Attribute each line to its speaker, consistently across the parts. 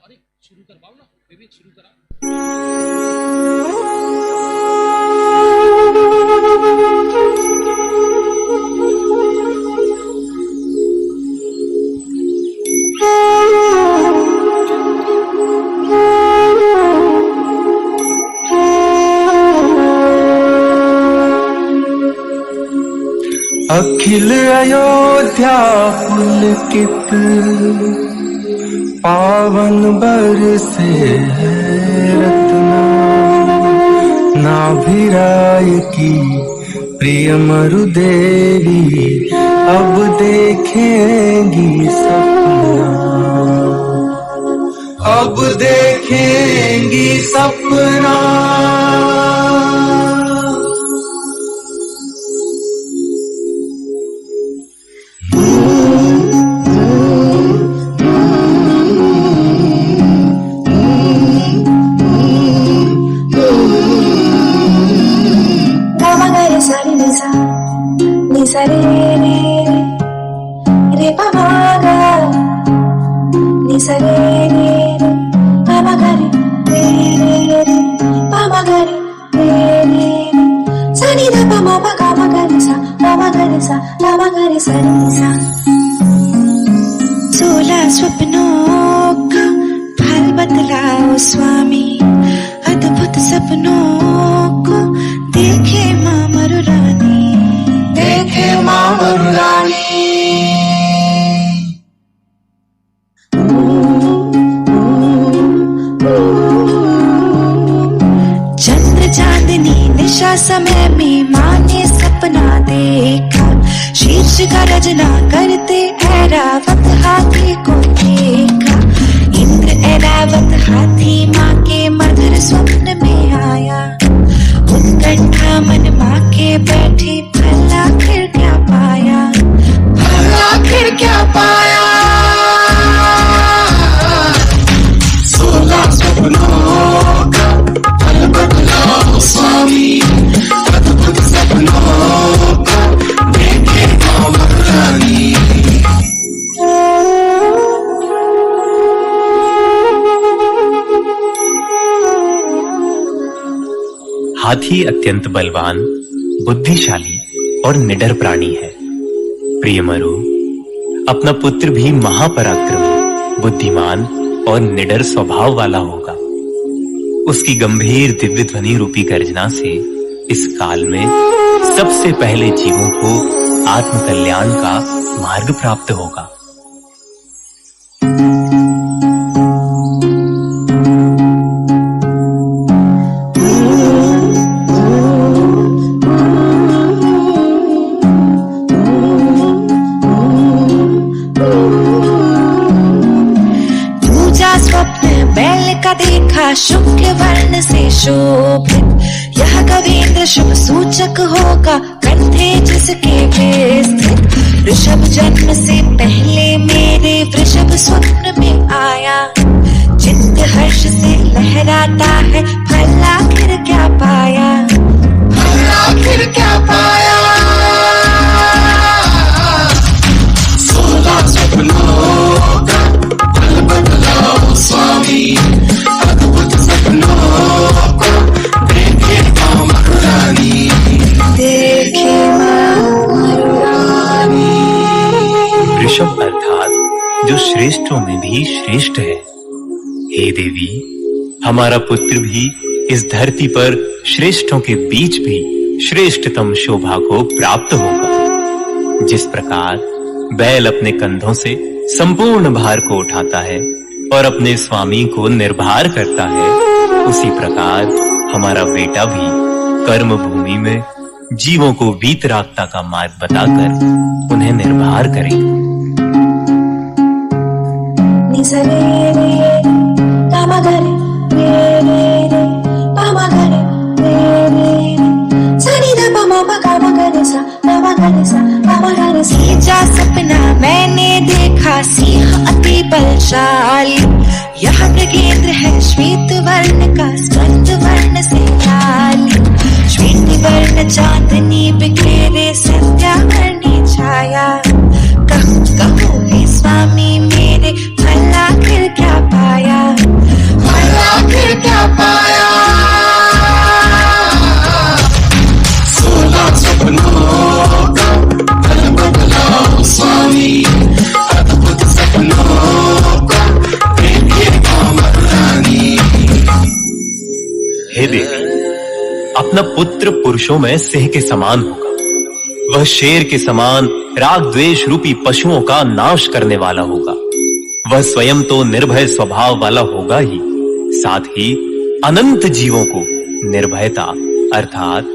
Speaker 1: अरे शुरू करवाओ ना, बेबी शुरू करा।
Speaker 2: अखिल अयोध्या पुलकित पावन बरसे रत्ना, नाभिराय की प्रिय मरुदेवी अब देखेंगी सपना, अब देखेंगी सपना।
Speaker 3: Sa re re re re pa ma ga ni sa re re re pa ma ga re re re pa ma ga re re sa ni da pa ma ga re sa pa ma ga re sa pa ma ga re sa ni sa। 16 स्वप्नों का फल बतलाओ स्वामी, अद्भुत सपनों को देखे माँ मरुरानी, देखे माँ मरुरानी। चंद्र चांदनी निशा समय में माँ ने सपना देखा, शीर्ष का रचना करते ऐरावत हाथी को देखा। इंद्र ऐरावत हाथी माँ के मधुर स्वप्न में आया, उत्कंठा मन माँ के बैठी भला फिर क्या पाया, भला फिर क्या पाया। 16 सपनों का फल बतलाओ स्वामी, अद्भुत सपनों का देखे माँ मरुरानी।
Speaker 4: हाथी अत्यंत बलवान, बुद्धिशाली और निडर प्राणी है। प्रिय मरु, अपना पुत्र भी महापराक्रमी, बुद्धिमान और निडर स्वभाव वाला होगा। उसकी गंभीर दिव्य ध्वनि रूपी गर्जना से इस काल में सबसे पहले जीवों को आत्मकल्याण का मार्ग प्राप्त होगा।
Speaker 3: देखा शुक्ल वर्ण से शोभित, यह कवींद्र शुभ सूचक होगा, कंधे जिसके विस्तृत। ऋषभ जन्म से पहले मेरे वृषभ स्वप्न में आया, चित्त हर्ष से लहराता है, भला फिर क्या पाया, भला फिर क्या पाया।
Speaker 2: 16 सपनों का फल बतलाओ स्वामी, अद्भुत सपनों को देखे माँ मरुरानी, देखे माँ मरुरानी।
Speaker 4: ऋषभ अर्थात जो श्रेष्ठों में भी श्रेष्ठ है। हे देवी, हमारा पुत्र भी इस धरती पर श्रेष्ठों के बीच भी श्रेष्ठतम शोभा को प्राप्त होगा। जिस प्रकार बैल अपने कंधों से संपूर्ण भार को उठाता है और अपने स्वामी को निर्भर करता है, उसी प्रकार हमारा बेटा भी कर्म भूमि में जीवों को वीतरागता का मार्ग बताकर उन्हें निर्भर करेगा।
Speaker 3: सीजा सपना मैंने देखा, सिंह अति बलशाली, यह मृगेंद्र है श्वेत वर्ण का, स्कंद वर्ण से लाली। श्वेत वर्ण चांदनी बिखेरे, संध्या वर्णी छाया। कहूँ कहूँ हे स्वामी मेरे, भला फिर क्या पाया,
Speaker 4: अपना पुत्र पुरुषों में सिंह के समान होगा। वह शेर के समान राग द्वेष रूपी पशुओं का नाश करने वाला होगा। वह स्वयं तो निर्भय स्वभाव वाला होगा ही, साथ ही अनंत जीवों को निर्भयता अर्थात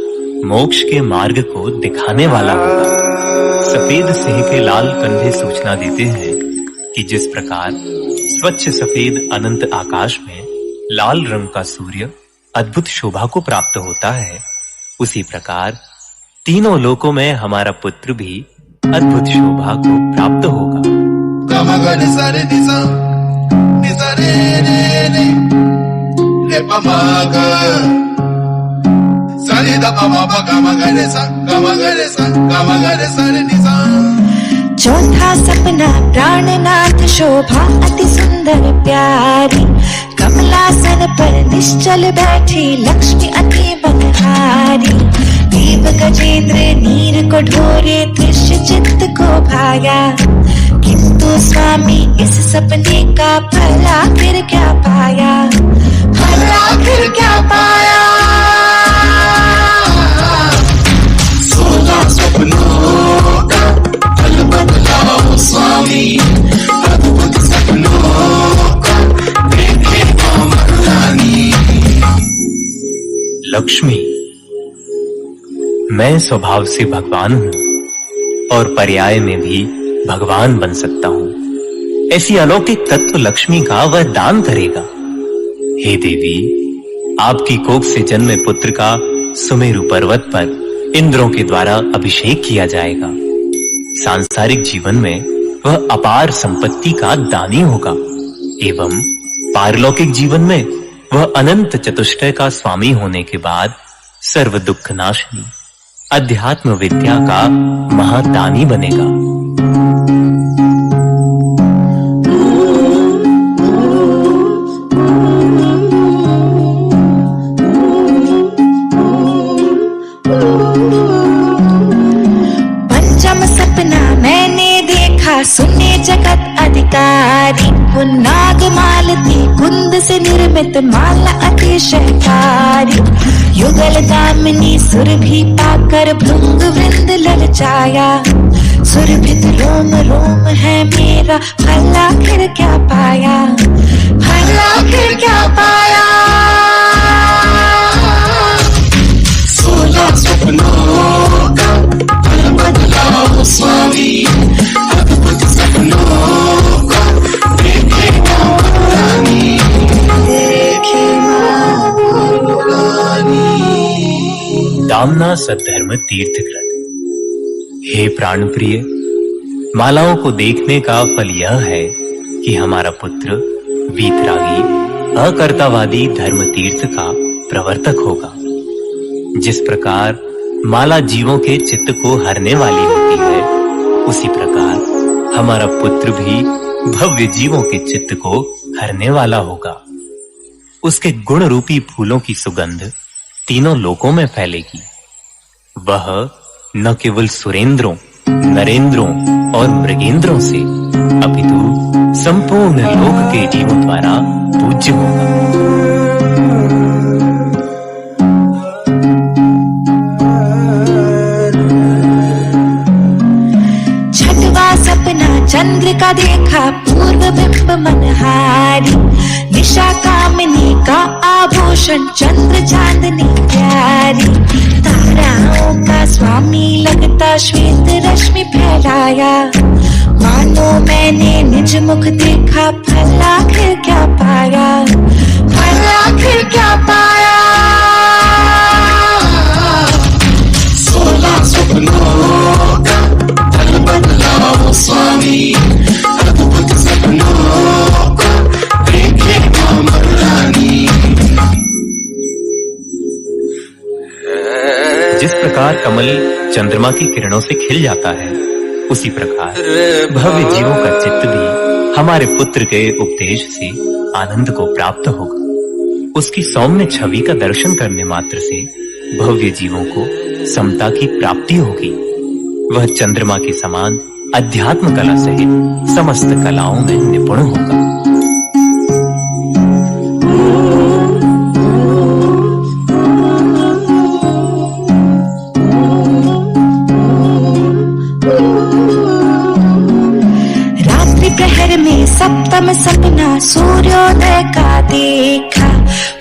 Speaker 4: मोक्ष के मार्ग को दिखाने वाला होगा। सफेद सिंह के लाल कंधे सूचना देते हैं कि जिस प्रकार स्वच्छ सफेद अनंत आकाश में लाल रंग का सूर्य अद्भुत शोभा को प्राप्त होता है, उसी प्रकार तीनों लोकों में हमारा पुत्र भी अद्भुत शोभा को प्राप्त होगा।
Speaker 3: चौथा सपना प्राणनाथ शोभा अति सुंदर प्यारी, कमलासन पर निश्चल बैठी लक्ष्मी अति बनहारी। देव गजेंद्र नीर को ढोरे दृश्य चित्त को भाया, किंतु स्वामी इस सपने का फल आखिर क्या पाया, फल आखिर क्या पाया।
Speaker 2: 16 सपनों का फल बदलाओ स्वामी, अद्भुत सपनों का देखे महारानी।
Speaker 4: लक्ष्मी, मैं स्वभाव से भगवान हूं और पर्याय में भी भगवान बन सकता हूं। ऐसी अलौकिक तत्व लक्ष्मी का वह दान करेगा। हे देवी, आपकी कोख से जन्मे पुत्र का सुमेरु पर्वत पर इंद्रों के द्वारा अभिषेक किया जाएगा। सांसारिक जीवन में वह अपार संपत्ति का दानी होगा एवं पारलौकिक जीवन में वह अनंत चतुष्टय का स्वामी होने के बाद सर्व दुख नाशनी अध्यात्म विद्या का महादानी बनेगा।
Speaker 3: पंचम सपना मैंने देखा सुने जगत अधिकारी, नाग मालती कुंद से निर्मित माला अतिशयकारी। युगल दामिनी सुरभि पाकर भृंग वृंद ललचाया, सुरभित रोम रोम है मेरा फल आखिर क्या पाया, फल आखिर क्या पाया।
Speaker 2: 16 सपनों का फल बदलाओ स्वामी, अद्भुत सपनों का देखे महारानी, देखे महारानी।
Speaker 4: दामना सद्धर्म तीर्थ ग्रंथ। हे प्राण प्रिय, मालाओं को देखने का फल यह है कि हमारा पुत्र वीतरागी अकर्तावादी धर्म तीर्थ का प्रवर्तक होगा। जिस प्रकार माला जीवों के चित्त को हरने वाली होती है, उसी प्रकार हमारा पुत्र भी भव्य जीवों के चित्त को हरने वाला होगा। उसके गुण रूपी फूलों की सुगंध तीनों लोकों में फैलेगी। वह न केवल सुरेंद्रों, नरेंद्रों और मृगेंद्रों से अपितु संपूर्ण लोक के जीवों द्वारा पूज्य होगा।
Speaker 3: छठवा सपना चंद्र का देखा पूर्व बिंब मनहारी, निशा कामिनी का आभूषण चंद्र चांदनी प्यारी। ताराओं का स्वामी लगता श्वेत रश्मि फैलाया, मानो मैंने निज मुख देखा फल आखिर क्या पाया, फल आखिर क्या पाया।
Speaker 2: 16 सपनों का फल बदलाओ स्वामी, अद्भुत सपनों का देखे महारानी।
Speaker 4: जिस प्रकार कमल चंद्रमा की किरणों से खिल जाता है, उसी प्रकार भव्य जीवों का चित्त भी हमारे पुत्र के उपदेश से आनंद को प्राप्त होगा। उसकी सौम्य छवि का दर्शन करने मात्र से भव्य जीवों को समता की प्राप्ति होगी। वह चंद्रमा के समान अध्यात्म कला सहित समस्त कलाओं में निपुण होगा।
Speaker 3: अष्टम सपना सूर्योदय का देखा,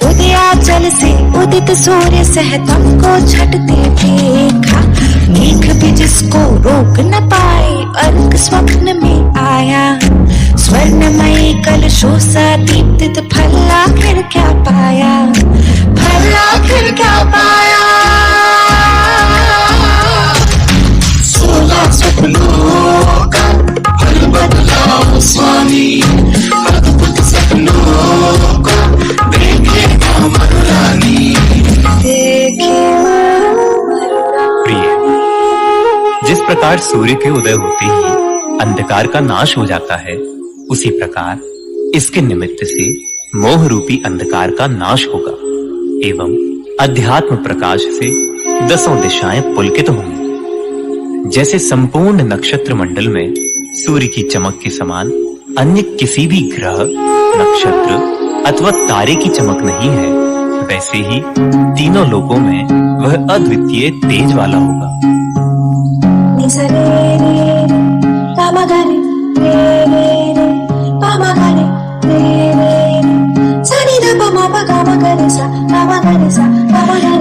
Speaker 3: उदयाचल से उदित सूर्य सहतम को छटते देखा। मेघ भी जिसको रोक न पाए अर्क स्वप्न में आया, स्वर्णमयी कलशों सा दीप्तित फल आखिर क्या पाया, फल आखिर क्या पाया।
Speaker 2: 16 सपनों का फल बदलाओ स्वामी, अद्भुत सपनों को देखेगा महारानी।
Speaker 4: प्रिय, जिस प्रकार सूर्य के उदय होते ही अंधकार का नाश हो जाता है, उसी प्रकार इसके निमित्त से मोह रूपी अंधकार का नाश होगा एवं अध्यात्म प्रकाश से 10 दिशाएं पुलकित होंगी। जैसे संपूर्ण नक्षत्र मंडल में सूर्य की चमक के समान अन्य किसी भी ग्रह, नक्षत्र अथवा तारे की चमक नहीं है, वैसे ही तीनों लोकों में वह अद्वितीय तेज वाला होगा।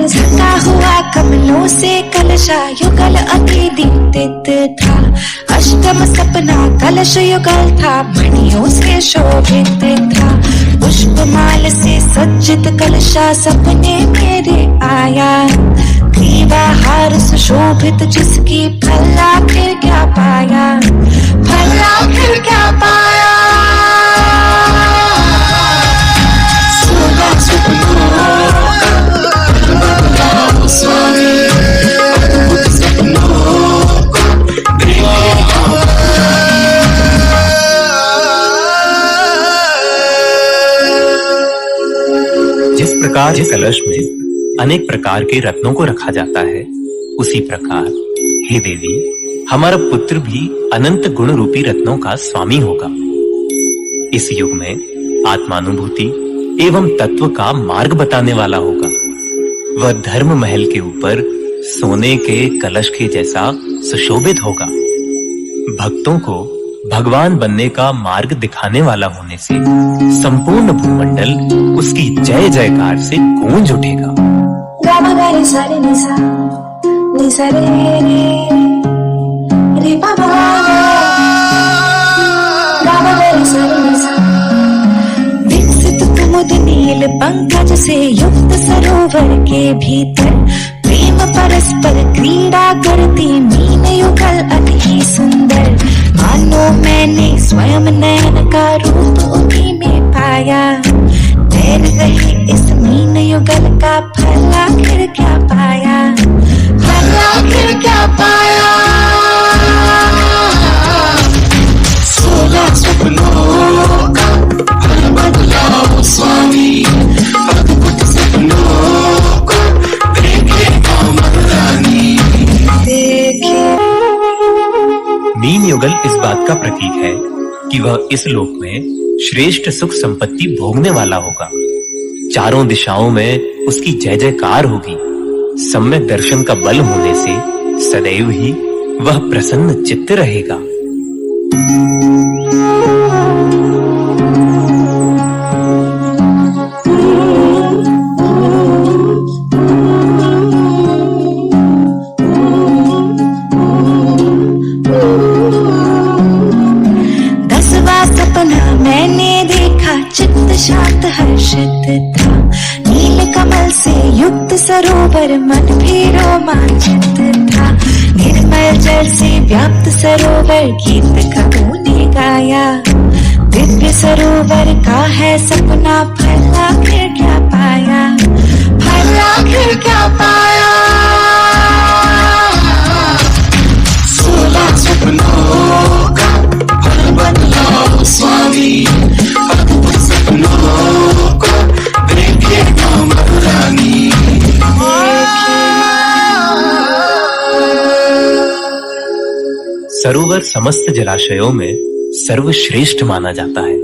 Speaker 3: ढका हुआ कमलों से कलशा युगल अति दीप्तित था, अष्टम सपना कलश युगल था, मणियों से शोभित था। पुष्पमाल से सज्जित कलशा सपने मेरे आया, ग्रीवा हार सुशोभित जिसकी फल आखिर क्या पाया, फल आखिर क्या पाया।
Speaker 2: 16 सपनों का फल बदलाओ स्वामी, अद्भुत सपनों को देखेगा
Speaker 4: जिस प्रकार इस कलश में अनेक प्रकार के रत्नों को रखा जाता है, उसी प्रकार हे देवी, हमारा पुत्र भी अनंत गुण रूपी रत्नों का स्वामी होगा। इस युग में आत्मानुभूति एवं तत्व का मार्ग बताने वाला होगा। वह धर्म महल के ऊपर सोने के कलश के जैसा सुशोभित होगा। भक्तों को भगवान बनने का मार्ग दिखाने वाला होने से संपूर्ण भूमंडल उसकी जय जयकार से गूंज उठेगा।
Speaker 3: विकसित कुमुद नील पंकज से युक्त सरोवर के भीतर प्रेम परस्पर क्रीड़ा करती मीन युगल अति सुंदर। मानो मैंने स्वयं नयन का रूप उन्हीं में पाया, तैर रहे इस मीन युगल का फल आखिर क्या पाया, फल आखिर क्या पाया।
Speaker 2: 16 सपनों का फल बदलाओ स्वामी, अद्भुत सपनों को देखेगा महारानी।
Speaker 4: मीन युगल इस बात का प्रतीक है कि वह इस लोक में श्रेष्ठ सुख संपत्ति भोगने वाला होगा। चारों दिशाओं में उसकी जय जयकार होगी। सम्यक दर्शन का बल होने से सदैव ही वह प्रसन्न चित्त रहेगा।
Speaker 3: शांत हर्षित था, नील कमल से युक्त सरोवर मन भी रोमांचित था। निर्मल जल से व्याप्त सरोवर गीत कबूने गाया, दिव्य सरोवर का है सपना, फल आखिर क्या पाया, फल आखिर क्या पाया।
Speaker 2: 16 सपनों का फल बदलाओ स्वामी, अद्भुत सपनों को देखेगा महारानी।
Speaker 4: सरोवर समस्त जलाशयों में सर्वश्रेष्ठ माना जाता है।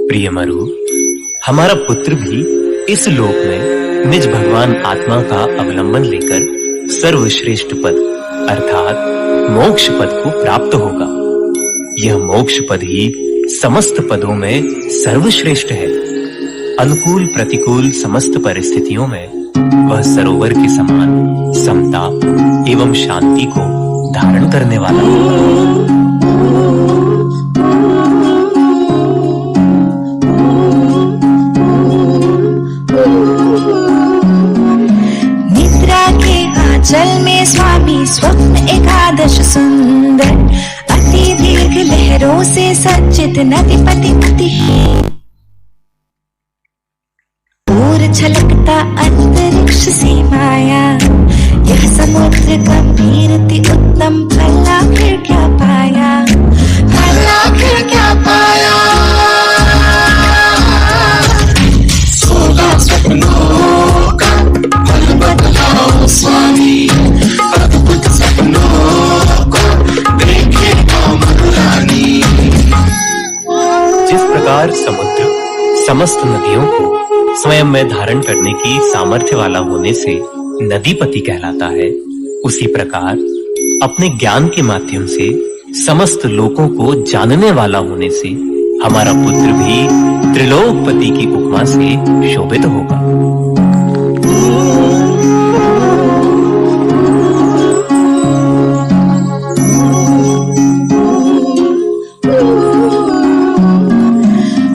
Speaker 4: प्रिय मरु, हमारा पुत्र भी इस लोक में निज भगवान आत्मा का अवलंबन लेकर सर्वश्रेष्ठ पद अर्थात मोक्ष पद को प्राप्त होगा। यह मोक्ष पद ही समस्त पदों में सर्वश्रेष्ठ है। अनुकूल प्रतिकूल समस्त परिस्थितियों में वह सरोवर के समान समता एवं शांति को धारण करने वाला है।
Speaker 3: जल में स्वामी स्वप्न एकादश सुंदर, अति दीर्घ लहरों से सज्जित नदीपति पति, दूर छलकता अंतरिक्ष से माया। यह समुद्र गंभीर थी उत्तम, भला फिर क्या पाया, भला फिर क्या पाया।
Speaker 2: 16 सपनों का फल बदलाओ स्वामी, अद्भुत सपनों को देखे महारानी।
Speaker 4: जिस प्रकार समुद्र समस्त नदियों को स्वयं में धारण करने की सामर्थ्य वाला होने से नदीपति कहलाता है, उसी प्रकार अपने ज्ञान के माध्यम से समस्त लोकों को जानने वाला होने से हमारा पुत्र भी त्रिलोकपति की उपमा से शोभित होगा।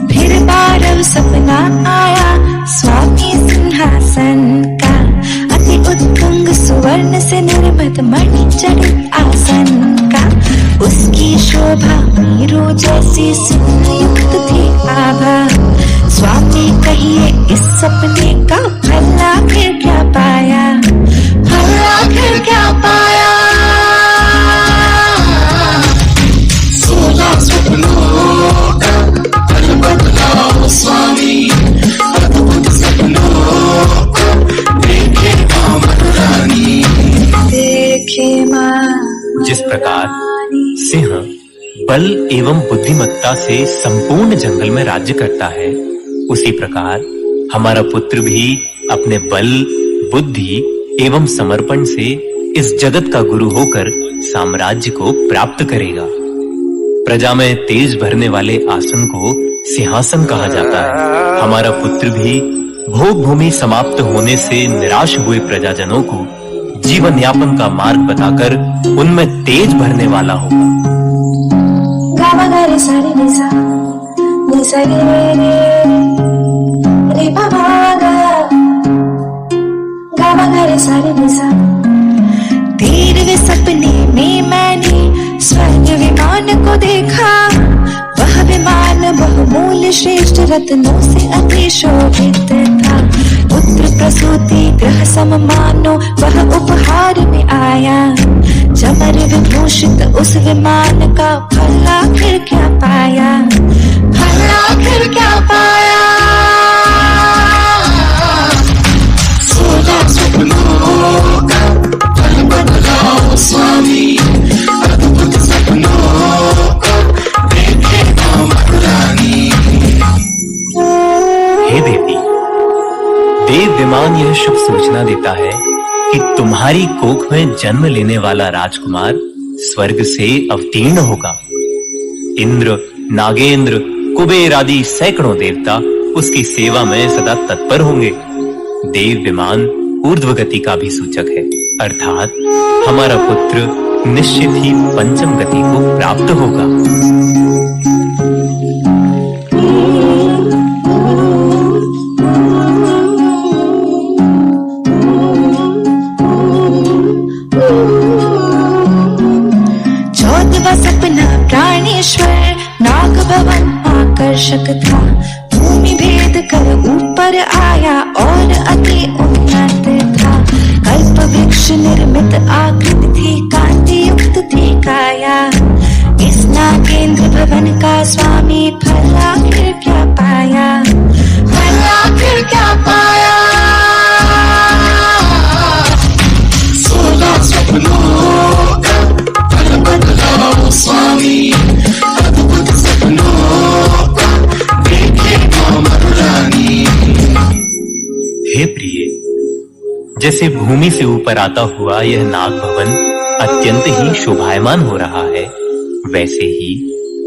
Speaker 3: फिर बारव सपना आया स्वामी सिंहासन का, अति उत्तुंग सुवर्ण से निर्मित मणि जड़ित आसन का। उसकी शोभा मीरो जैसी सिंहयुक्त थी आभा। स्वामी कहिए इस सपने का भला फिर क्या पाया, भला फिर क्या पाया।
Speaker 2: 16 सपनों का फल बदलाओ स्वामी, अद्भुत सपनों को देखे महारानी।
Speaker 3: देखे मां
Speaker 4: जिस प्रकार सिंह बल एवं बुद्धिमत्ता से संपूर्ण जंगल में राज्य करता है, उसी प्रकार हमारा पुत्र भी अपने बल, बुद्धि एवं समर्पण से इस जगत का गुरु होकर साम्राज्य को प्राप्त करेगा। प्रजा में तेज भरने वाले आसन को सिंहासन कहा जाता है। हमारा पुत्र भी भोग भूमि समाप्त होने से निराश हुए प्रजाजनों को जीवन यापन का मार्ग बताकर उनमें तेज भरने वाला होगा।
Speaker 3: गामा गा रे सा रे सा, नि सा रे बाबा गा, गामा गा रे सा रे सा। तेरहवें सपने में मैंने स्वर्ग विमान को देखा, वह विमान बहुमूल्य श्रेष्ठ रत्नों से अति शोभित था। पुत्र प्रसूति ग्रह सम मानो वह उपहार में आया। चमर विभूषित उस विमान का भला फिर क्या पाया, भला फिर क्या पाया।
Speaker 2: 16 सपनों का फल बदलाओ स्वामी, अद्भुत सपनों को देखे महारानी।
Speaker 4: हे देवी, देव विमान यह शुभ सूचना देता है कि तुम्हारी कोख में जन्म लेने वाला राजकुमार स्वर्ग से अवतीर्ण होगा। इंद्र, नागेंद्र, कुबेर आदि सैकड़ों देवता उसकी सेवा में सदा तत्पर होंगे। देव विमान ऊर्ध्व गति का भी सूचक है, अर्थात हमारा पुत्र निश्चित ही पंचम गति को प्राप्त होगा।
Speaker 3: सपना प्राणेश्वर नाग भवन आकर्षक था। भूमि भेद कर ऊपर आया और अति उन्नत था। कल्प वृक्ष निर्मित आकृति थी, कांति युक्त थी काया। इस नागेंद्र भवन का स्वामी भला फिर क्या पाया, भला फिर क्या पाया।
Speaker 2: 16 सपनों का फल बदलाओ स्वामी, अद्भुत सपनों को देखे महारानी।
Speaker 4: हे प्रिय, जैसे भूमि से ऊपर आता हुआ यह नाग भवन अत्यंत ही शोभायमान हो रहा है, वैसे ही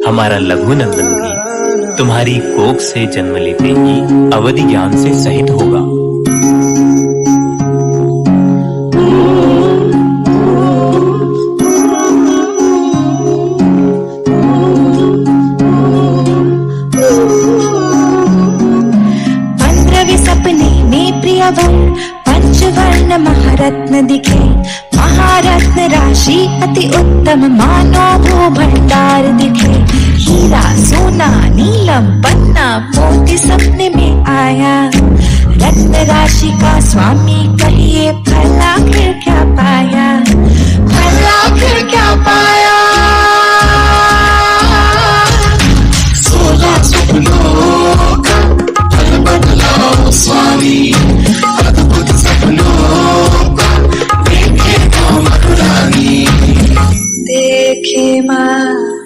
Speaker 4: हमारा लघुनंदन भी तुम्हारी कोख से जन्म लेते ही अवधि ज्ञान से सहित होगा।
Speaker 3: पंचवर्ण महारत्न दिखे, महारत्न राशि अति उत्तम, मानो भू भंडार दिखे। हीरा सोना नीलम पन्ना मोती सपने में आया, रत्न राशि का स्वामी कहिए भला फिर क्या पाया, भला फिर क्या पाया।
Speaker 2: 16 सपनों का फल बदलाओ स्वामी, अद्भुत सपनों का देखे माँ मरुरानी,
Speaker 3: देखे माँ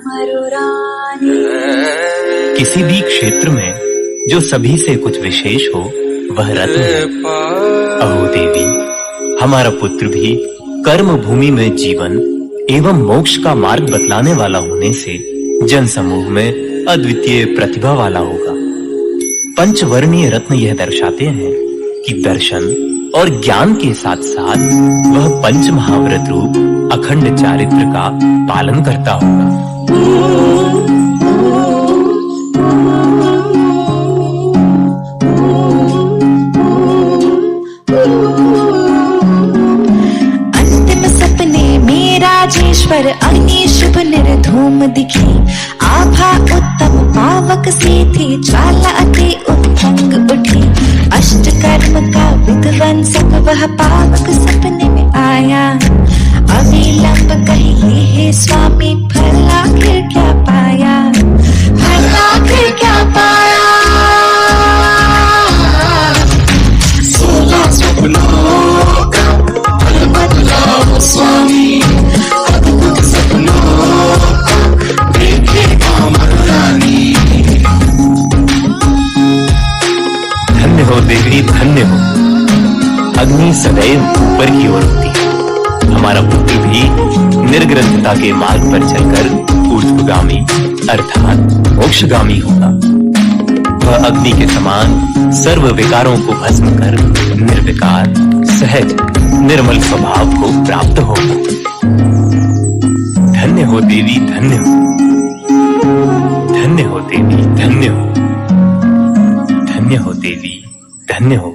Speaker 3: मरुरानी।
Speaker 4: किसी भी क्षेत्र में जो सभी से कुछ विशेष हो वह रत्न है। अहो देवी, हमारा पुत्र भी कर्म भूमि में जीवन एवं मोक्ष का मार्ग बतलाने वाला होने से जन समूह में अद्वितीय प्रतिभा वाला होगा। पंचवर्णीय रत्न यह दर्शाते हैं कि दर्शन और ज्ञान के साथ साथ वह पंच महाव्रत रूप अखंड चारित्र का पालन करता होगा।
Speaker 3: अंतिम सपने में राजेश्वर अग्नि शुभ निर्धूम दिखे, आभा उत्तम पावक से थी, ज्वाला अति उत्तंग उठी। अष्टकर्म का विध्वंसक वह पावक सपने में आया, अविलंब कहिए हे स्वामी भला फिर क्या पाया, भला फिर क्या पाया।
Speaker 2: 16 सपनों का फल बदलाओ स्वामी, अद्भुत सपनों का देखे माँ मरुरानी।
Speaker 4: धन्य हो देवी, धन्य हो। अग्नि सदैव ऊपर की ओर होती है। हमारा पुत्र भी निर्ग्रंथता के मार्ग पर चलकर ऊर्ध्वगामी अर्थात मोक्षगामी होगा। वह अग्नि के समान सर्व विकारों को भस्म कर निर्विकार सहज निर्मल स्वभाव को प्राप्त होगा। धन्य हो देवी, धन्य हो। धन्य हो देवी, धन्य हो। धन्य हो देवी, धन्य हो।